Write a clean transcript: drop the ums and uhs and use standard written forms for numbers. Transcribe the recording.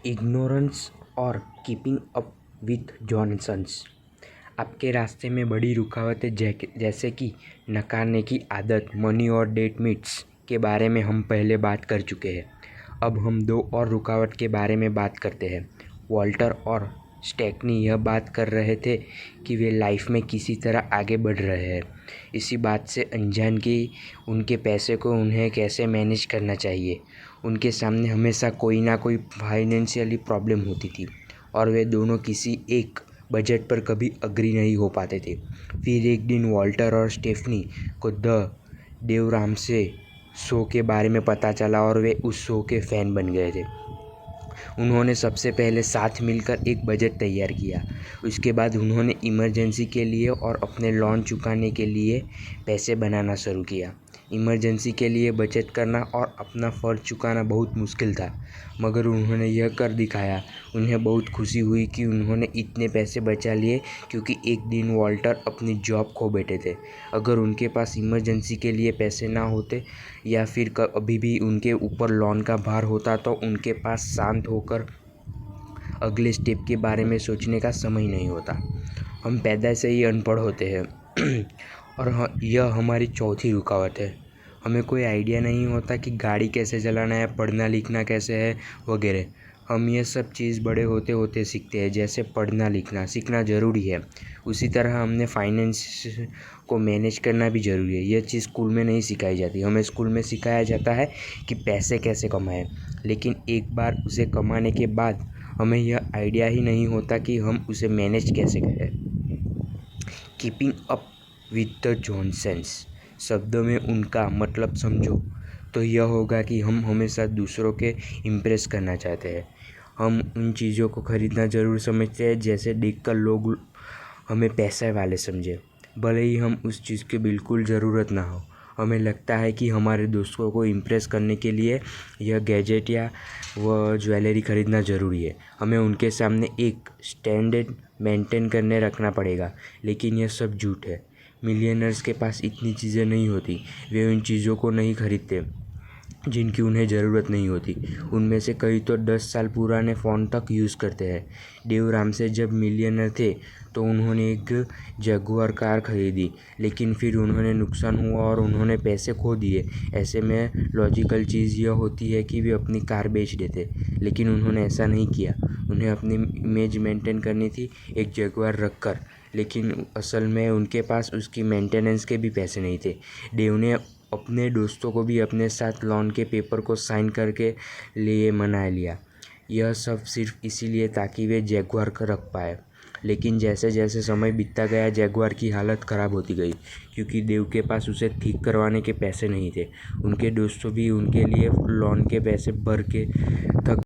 Ignorance और keeping up with Johnson's. आपके रास्ते में बड़ी रुकावटें जैसे कि नकारने की आदत, मनी और डेट मीट्स के बारे में हम पहले बात कर चुके हैं। अब हम दो और रुकावट के बारे में बात करते हैं। वॉल्टर और स्टेफनी यह बात कर रहे थे कि वे लाइफ में किसी तरह आगे बढ़ रहे हैं, इसी बात से अनजान कि उनके पैसे को उन्हें कैसे मैनेज करना चाहिए। उनके सामने हमेशा कोई ना कोई फाइनेंशियली प्रॉब्लम होती थी और वे दोनों किसी एक बजट पर कभी अग्री नहीं हो पाते थे। फिर एक दिन वॉल्टर और स्टेफनी को द डेव रामसे शो के बारे में पता चला और वे उस शो के फ़ैन बन गए थे। उन्होंने सबसे पहले साथ मिलकर एक बजट तैयार किया। उसके बाद उन्होंने इमरजेंसी के लिए और अपने लोन चुकाने के लिए पैसे बनाना शुरू किया। इमरजेंसी के लिए बचत करना और अपना फ़र्ज चुकाना बहुत मुश्किल था, मगर उन्होंने यह कर दिखाया। उन्हें बहुत खुशी हुई कि उन्होंने इतने पैसे बचा लिए, क्योंकि एक दिन वॉल्टर अपनी जॉब खो बैठे थे। अगर उनके पास इमरजेंसी के लिए पैसे ना होते या फिर अभी भी उनके ऊपर लोन का भार होता, तो उनके पास शांत होकर अगले स्टेप के बारे में सोचने का समय नहीं होता। हम पैदा से ही अनपढ़ होते हैं और यह हमारी चौथी रुकावट है। हमें कोई आइडिया नहीं होता कि गाड़ी कैसे चलाना है, पढ़ना लिखना कैसे है वगैरह। हम ये सब चीज़ बड़े होते होते सीखते हैं। जैसे पढ़ना लिखना सीखना ज़रूरी है, उसी तरह हमने फाइनेंस को मैनेज करना भी ज़रूरी है। यह चीज़ स्कूल में नहीं सिखाई जाती। हमें स्कूल में सिखाया जाता है कि पैसे कैसे कमाएं, लेकिन एक बार उसे कमाने के बाद हमें यह आइडिया ही नहीं होता कि हम उसे मैनेज कैसे करें। Keeping up with the Johnsons शब्दों में उनका मतलब समझो तो यह होगा कि हम हमेशा दूसरों के इम्प्रेस करना चाहते हैं। हम उन चीज़ों को खरीदना ज़रूर समझते हैं जैसे देखकर लोग हमें पैसे वाले समझे, भले ही हम उस चीज़ की बिल्कुल ज़रूरत ना हो। हमें लगता है कि हमारे दोस्तों को इम्प्रेस करने के लिए यह गैजेट या वह ज्वेलरी खरीदना ज़रूरी है। हमें उनके सामने एक स्टैंडर्ड मेंटेन करने रखना पड़ेगा, लेकिन यह सब झूठ है। मिलियनर्स के पास इतनी चीज़ें नहीं होती। वे उन चीज़ों को नहीं खरीदते जिनकी उन्हें ज़रूरत नहीं होती। उनमें से कई तो 10 साल पुराने फ़ोन तक यूज़ करते हैं। डेव रामसे जब मिलियनर थे तो उन्होंने एक जगुआर कार खरीदी, लेकिन फिर उन्हें नुकसान हुआ और उन्होंने पैसे खो दिए। ऐसे में लॉजिकल चीज़ यह होती है कि वे अपनी कार बेच देते, लेकिन उन्होंने ऐसा नहीं किया। उन्हें अपनी इमेज मेंटेन करनी थी एक जगुआर रखकर, लेकिन असल में उनके पास उसकी मेंटेनेंस के भी पैसे नहीं थे। डेव ने अपने दोस्तों को भी अपने साथ लोन के पेपर को साइन करके लिए मना लिया। यह सब सिर्फ इसीलिए ताकि वे जगुआर को रख पाए। लेकिन जैसे जैसे समय बीतता गया, जगुआर की हालत ख़राब होती गई, क्योंकि देव के पास उसे ठीक करवाने के पैसे नहीं थे। उनके दोस्तों भी उनके लिए लोन के पैसे भर के थक